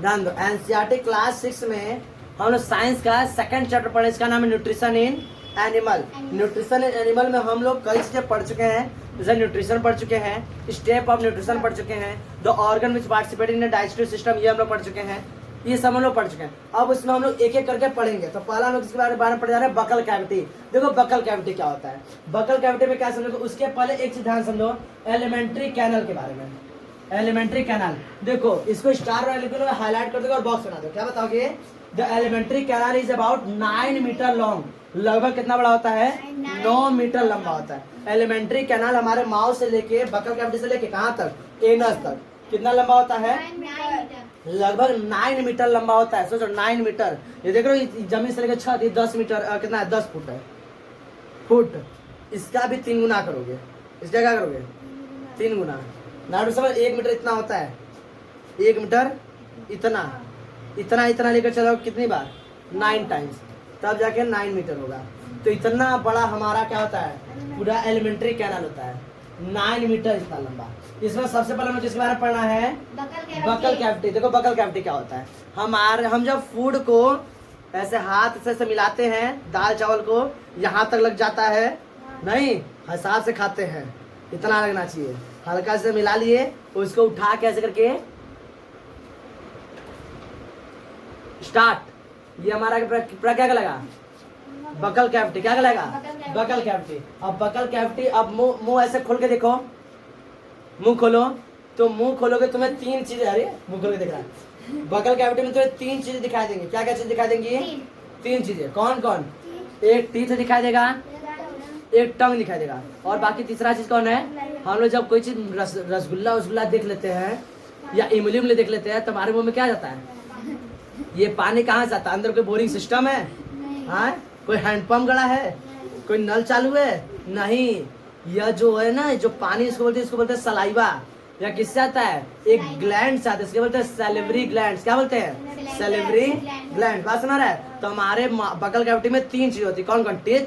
ध्यान दो, NCERT class 6 में हम लोग साइंस का सेकंड चैप्टर पढ़े, इसका नाम है nutrition in animal. Nutrition in animal में हम लोग कई चीजें पढ़ चुके हैं, जैसे न्यूट्रिशन पढ़ चुके हैं, स्टेप ऑफ न्यूट्रिशन पढ़ चुके हैं, the organ which participate in digestive system, ये हम लोग पढ़ चुके हैं, ये सब हम लोग पढ़ चुके हैं। अब इसमें हम लोग एक एक करके पढ़ेंगे। तो पहला हम लोग इसके बारे में पढ़ जा रहे हैं, बकल कैविटी। देखो बकल कैविटी क्या होता है, बकल कैविटी में क्या समझो, उसके पहले एक चीज ध्यान समझो, एलिमेंट्री कैनल के बारे में। एलिमेंट्री कैनाल, देखो इसको स्टार वाले लिखो, हाईलाइट कर दो और बॉक्स बना दो। क्या बताओगे, the alimentary canal is about 9 metre long, लगभग कितना बड़ा होता है, 9 मीटर लंबा होता है। एलिमेंट्री कैनाल हमारे माउथ से लेके बकल कैविटी से लेके कहाँ तक, एनस तक, कितना लंबा होता है, लगभग 9 मीटर लंबा होता है। सोचो 9 मीटर, ये देख रहे हो जमीन से लेकर छत, ये 10 मीटर कितना है, 10 फुट है, फुट। इसका भी 3 गुना करोगे, इसका क्या करोगे, 3 गुना। नाटू समझ, 1 मीटर इतना होता है, 1 मीटर इतना इतना इतना लेकर चलो कितनी बार, 9 टाइम्स, तब जाके 9 मीटर होगा। तो इतना बड़ा हमारा क्या होता है, पूरा एलिमेंट्री कैनाल होता है, 9 मीटर इतना लंबा। इसमें सबसे पहले मुझे इसके बारे में पढ़ना है, बकल कैविटी। देखो बकल कैविटी क्या होता है, हम जब फूड को ऐसे हाथ से मिलाते हैं, दाल चावल को यहाँ तक लग जाता है, नहीं हिसाब से खाते हैं, इतना लगना चाहिए, हल्का से मिला लिए, उसको उठा के ऐसे करके स्टार्ट, ये हमारा क्या लगा, बकल कैविटी, क्या लगा, बकल कैविटी। अब बकल कैविटी, अब मुंह ऐसे खोल के देखो, मुंह खोलो, तो मुंह खोलोगे तुम्हें 3 चीजें, अरे मुंह खोल के देख रहा है, बकल कैविटी में तुम्हें 3 चीजें दिखाई देंगी। क्या क्या चीज दिखाई देंगी, 3 चीजें, कौन कौन, एक टीथ दिखाई देगा, एक टंग दिखाई देगा, और बाकी तीसरा चीज कौन है, हम लोग जब कोई चीज रसगुल्ला देख लेते हैं या इमली उमली देख लेते हैं, तो हमारे मुंह में क्या जाता है, ये पानी कहाँ से आता है, अंदर कोई बोरिंग सिस्टम है, हाँ कोई हैंडपंप गड़ा है, कोई नल चालू है, नहीं, यह जो है ना, जो पानी इसको बोलते हैं सलाइवा, या किससे आता है, एक ग्लैंड से आता है, इसके बोलते हैं सैलिवरी ग्लैंड। क्या बोलते हैं, सैलिवरी ग्लैंड। बात सुना रहा है, तो हमारे बकल कैविटी में 3 चीज होती है, कौन कौन, टीथ,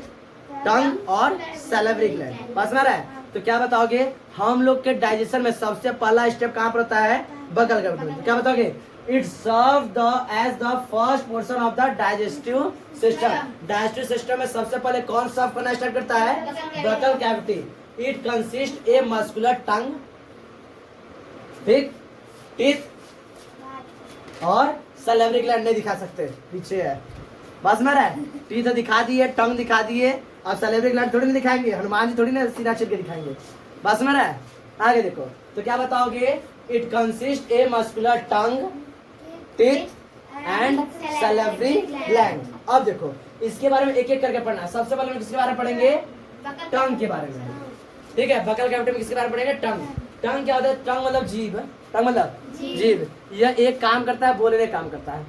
टंग और सैलिवरी ग्लैंड। बात सुना रहा है, तो क्या बताओगे, हम लोग के डाइजेशन में सबसे पहला स्टेप कहाँ पर होता है, बकल कैविटी में। क्या बताओगे, it serve as the first portion of the digestive system. Digestive system में सबसे पहले कौन सर्व करना स्टार्ट करता है, buccal cavity. It consist a muscular tongue, ठीक, टीथ और सैलिवरी ग्लैंड नहीं दिखा सकते, पीछे है, बस में रहा, टीथ दिखा दिए, टंग दिखा दिए, अब सैलिवरी ग्लैंड थोड़ी नहीं दिखाएंगे, हनुमान जी थोड़ी ना सीना चिर के दिखाएंगे, बस में रहा। आगे देखो, तो क्या बताओगे, it consist a muscular tongue, teeth and salivary gland. अब देखो इसके बारे में एक एक करके पढ़ना। सबसे पहले हम किसके बारे में पढ़ेंगे, टंग के बारे में, ठीक है। बकल कैविटी में किसके बारे में पढ़ेंगे, टंग। टंग क्या होता है, टंग मतलब जीभ, टंग मतलब जीभ। यह एक काम करता है, बोलने काम करता है।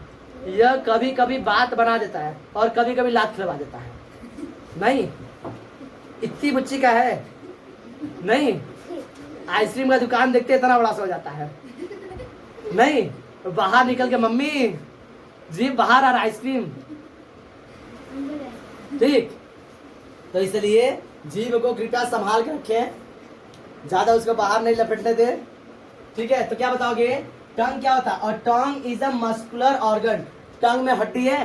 यह कभी कभी बात बना देता है और कभी कभी लात खिलवा देता है। नहीं, इतनी बच्ची का है, नहीं, आइसक्रीम का दुकान देखते इतना बड़ा सा हो जाता है, नहीं, बाहर निकल के मम्मी जीभ बाहर आ रहा आइसक्रीम, ठीक। तो इसलिए जीभ को कृपया संभाल के रखें, ज्यादा उसको बाहर नहीं लपेटने दे, ठीक है। तो क्या बताओगे, टंग क्या होता है, और tongue is a muscular organ. Tongue में हड्डी है,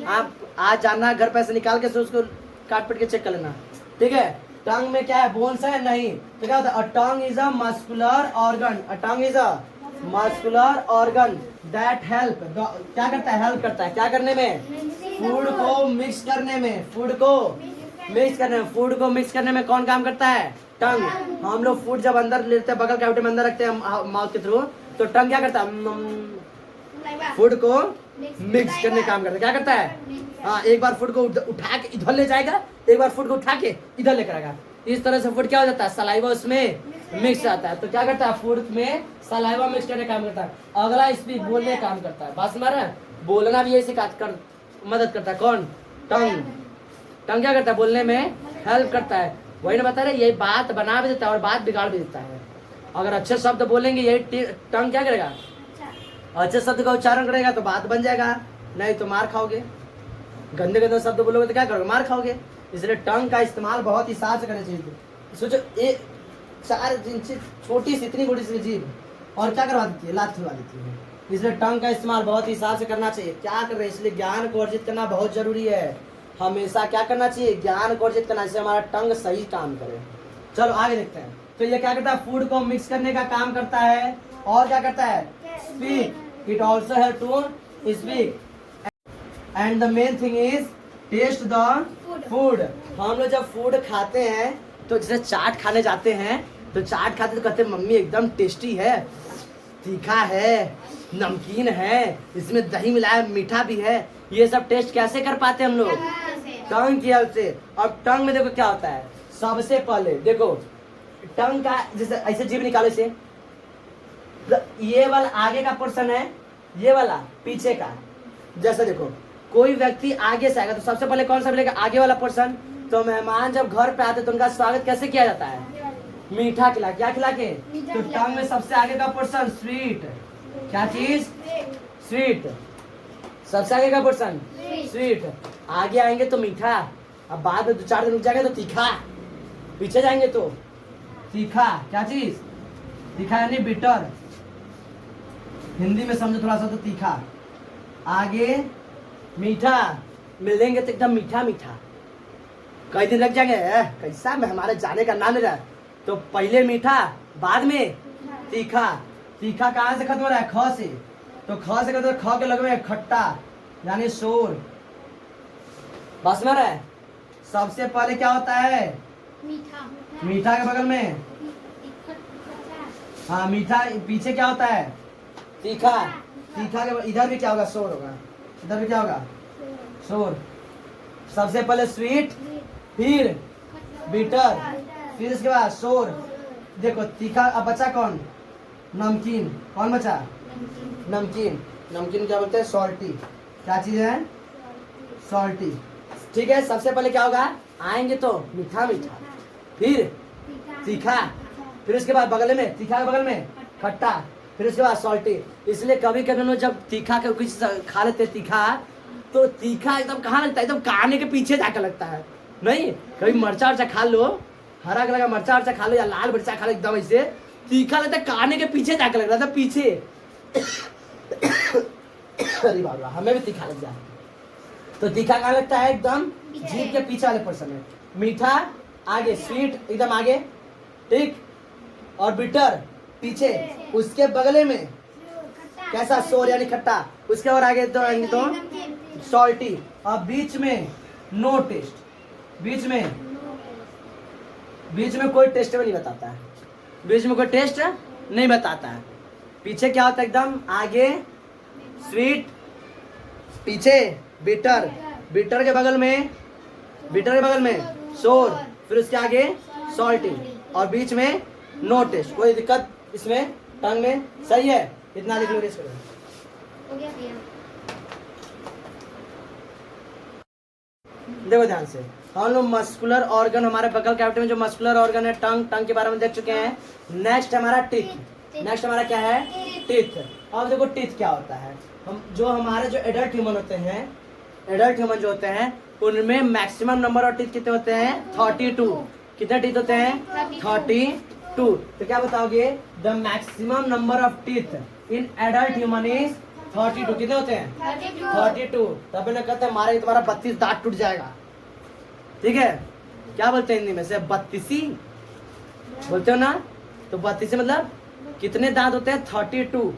आप आज जानना घर पैसे निकाल के उसको काट पीट के चेक कर लेना, ठीक है। टंग में क्या है, बोन्स है, नहीं, तो क्या होता है, टंग is a muscular organ, tongue is a muscular organ that help, क्या करता है, हेल्प करता है, क्या करने में, फूड को मिक्स करने में, फूड को मिक्स करने में कौन काम करता है, टंग। हम लोग फूड जब अंदर लेते हैं, बगल कैविटी में अंदर रखते हैं माउथ के थ्रू, तो टंग क्या करता है, फूड को मिक्स करने काम करता है, क्या करता है, हाँ, एक बार फूड को उठा के इधर ले जाएगा, एक बार फूड को उठा के इधर लेकर आएगा, इस तरह से फूड क्या हो जाता है, सलाइवा उसमें मिक्स आता है। तो क्या करता है, फूड में सलाइवा मिक्स करने काम करता है। अगला स्पीच, बोलने काम करता है, बात समझ रहे हैं, बोलना भी ऐसे मदद करता है, कौन, टंग। टंग क्या करता है, बोलने में हेल्प करता है, वही ना बता रहे, यही बात बना भी देता है और बात बिगाड़ भी देता है। अगर अच्छे शब्द बोलेंगे, यही टंग क्या करेगा, अच्छे शब्द का उच्चारण करेगा तो बात बन जाएगा, नहीं तो मार खाओगे। गंदे गंदे शब्द बोलोगे तो क्या करोगे, मार खाओगे। इसलिए टंग का इस्तेमाल बहुत हिसाब से करना चाहिए। सोचो, एक 4 इंच छोटी सी, इतनी बड़ी सी जीभ, और क्या करवा देती है, लात खिलवा देती है। इसलिए टंग का इस्तेमाल बहुत हिसाब से करना चाहिए। क्या कर रहे हैं, इसलिए ज्ञान को अर्जित करना बहुत जरूरी है। हमेशा क्या करना चाहिए, ज्ञान को अर्जित करना, इससे हमारा टंग सही काम करे। चलो आगे देखते हैं। तो ये क्या करता है, फूड को मिक्स करने का काम करता है। और क्या करता है, speak, it also help to speak. And the main thing is taste the food. हम लोग जब फूड खाते हैं तो जैसे चाट खाने जाते हैं तो चाट खाते तो कहते हैं मम्मी एकदम टेस्टी है, तीखा है, नमकीन है, इसमें दही मिलाया, मीठा भी है। ये सब टेस्ट कैसे कर पाते हैं हम लोग, टंग की हेल्प से। और टंग में देखो क्या होता है, सबसे पहले देखो टंग का जैसे ऐसे जीभ निकाले से, ये वाला आगे का पोर्शन है, ये वाला पीछे का। जैसे देखो कोई व्यक्ति आगे से आएगा तो सबसे पहले कौन सा मिलेगा, आगे वाला पोर्शन। तो मेहमान जब घर पे आते तो उनका स्वागत कैसे किया जाता है, मीठा खिला, क्या खिला के। तो टंग में सबसे आगे का पोर्शन स्वीट, क्या चीज, स्वीट, सबसे आगे का पोर्शन स्वीट। आगे आएंगे तो मीठा, अब बाद में 2-4 दिन रुक जाएंगे तो तीखा, पीछे जाएंगे तो तीखा, क्या चीज, तीखा यानी बिटर, हिंदी में समझो थोड़ा सा तो तीखा। आगे मीठा, मिलेंगे तो एकदम मीठा मीठा। कई दिन लग जाएंगे, कैसा में हमारे जाने का नाम नहीं रहा। तो पहले मीठा, बाद में तीखा। तीखा कहाँ से खत्म हो रहा है, ख से। तो ख से खत्म, ख के लगे खट्टा यानी शोर। बस में रहा है। सबसे पहले क्या होता है, मीठा, मीठा के बगल में, हाँ मीठा, पीछे क्या होता है, तीखा। तीखा के इधर भी क्या होगा, शोर होगा, इधर भी क्या होगा, शोर। सबसे पहले स्वीट, फिर बिटर, फिर इसके बाद शोर। देखो तीखा, अब बचा कौन, नमकीन। कौन बचा, नमकीन। नमकीन क्या बोलते हैं, सॉल्टी। क्या चीज है, सॉल्टी। ठीक है, सबसे पहले क्या होगा, आएंगे तो मीठा मीठा, फिर तीखा, फिर उसके बाद बगल में, तीखा के बगल में खट्टा, फिर उसके बाद सॉल्टी। इसलिए कभी कभी हम लोग जब तीखा के कुछ खा लेते तीखा, तो तीखा एकदम कहाँ लगता है, एकदम काने के पीछे जाकर लगता है। नहीं, कभी मरचा वर्चा खा लो, हरा कलर का मरचा वर्चा खा लो या लाल मिर्चा खा लो, एकदम ऐसे तीखा लगता है, काने के पीछे जाकर लग रहा था, पीछे। अरे बाबा, हमें भी तीखा लग जाए। तो तीखा कहाँ लगता है, एकदम जीभ के पीछे वाले पर्सन में। मीठा आगे, स्वीट एकदम आगे, ठीक, और बिटर पीछे, उसके बगले में कैसा, सोर यानी खट्टा, उसके और आगे तो सॉल्टी, और बीच में नो टेस्ट। बीच में कोई टेस्ट नहीं बताता है, बीच में कोई टेस्ट नहीं बताता है। पीछे क्या होता है, एकदम आगे स्वीट, पीछे बिटर, बिटर के बगल में शोर, फिर उसके आगे सॉल्टी, और बीच में नो टेस्ट। कोई दिक्कत इसमें, टंग में, सही है। इतना लिख लो, रेस करो। देखो ध्यान से, हम लोग मस्कुलर ऑर्गन, हमारे बगल कैविटी में जो मस्कुलर ऑर्गन है, टंग के बारे में देख चुके हैं। नेक्स्ट हमारा टीथ। नेक्स्ट हमारा क्या है, टीथ। अब देखो टीथ क्या होता है। हम जो हमारे जो एडल्ट ह्यूमन होते हैं, एडल्ट ह्यूमन जो होते हैं, उनमें मैक्सिमम नंबर ऑफ टीथ कितने होते हैं, 32। कितने टीथ होते हैं, 32। तो क्या बताओगे, the maximum number of teeth in adult human is 32। कितने होते हैं, 32। तब ना कहते हैं हमारे तुम्हारा 32 दांत टूट जाएगा, ठीक है। क्या बोलते हैं हिंदी में से, 32 बोलते हो ना। तो 32 मतलब कितने दांत होते हैं, 32।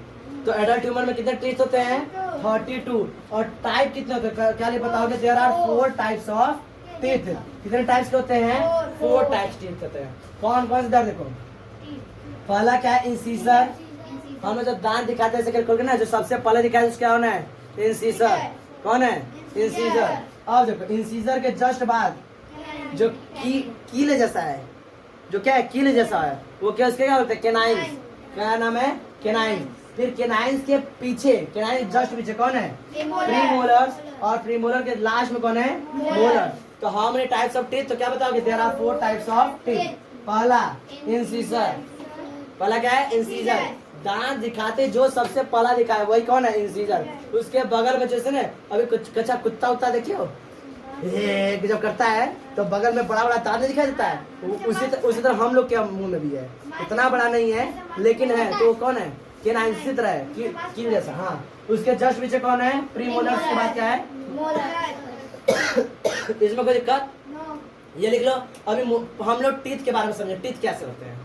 तो एडल्ट ह्यूमन में कितने टीथ होते हैं, 32। और टाइप कितने होते हैं, क्या लिए बताओगे, there are 4 types of teeth. कितने टाइप्स के होते हैं, 4 टाइप्स टीथ होते हैं। कौन कौन से, देखो पहला क्या है, इंसीजर। हमें जब दांत दिखाते हैं ऐसे खोल के ना, जो सबसे पहले दिखाया उसका कौन है, इंसीजर। कौन है, इंसीजर। अब देखो इंसीजर के जस्ट बाद जो कीले जैसा है, जो क्या है, कीले जैसा है, वो क्या, उसके क्या बोलते हैं, केनाइन्स। क्या नाम है, केनाइन। फिर केनाइन्स के पीछे, केनाइन जस्ट पीछे कौन है, प्रीमोलर्स। और प्रीमोलर के लास्ट में कौन है, मोलर। तो how many types of teeth, तो क्या बताओगे, there are 4 types of teeth. पहला इंसीजर, पहला क्या है, इंसीजर। दांत दिखाते जो सबसे पहला दिखा है वही कौन है, इंसीजर। उसके बगल में जैसे ना अभी कुछ कच्चा कुत्ता उत्ता देखिए हो, जब करता है तो बगल में बड़ा बड़ा दांत दिखाई देता है, उसी तरह हम लोग के मुंह में भी है। इतना बड़ा नहीं है लेकिन है, तो कौन है, केनाइन इसी तरह है कील जैसा। हाँ, उसके जस्ट पीछे कौन है? प्रीमोलर्स के बाद क्या है? इसमें कोई दिक्कत? ये लिख लो। अभी हम लोग टीथ के बारे में समझे, टीथ कैसे होते हैं।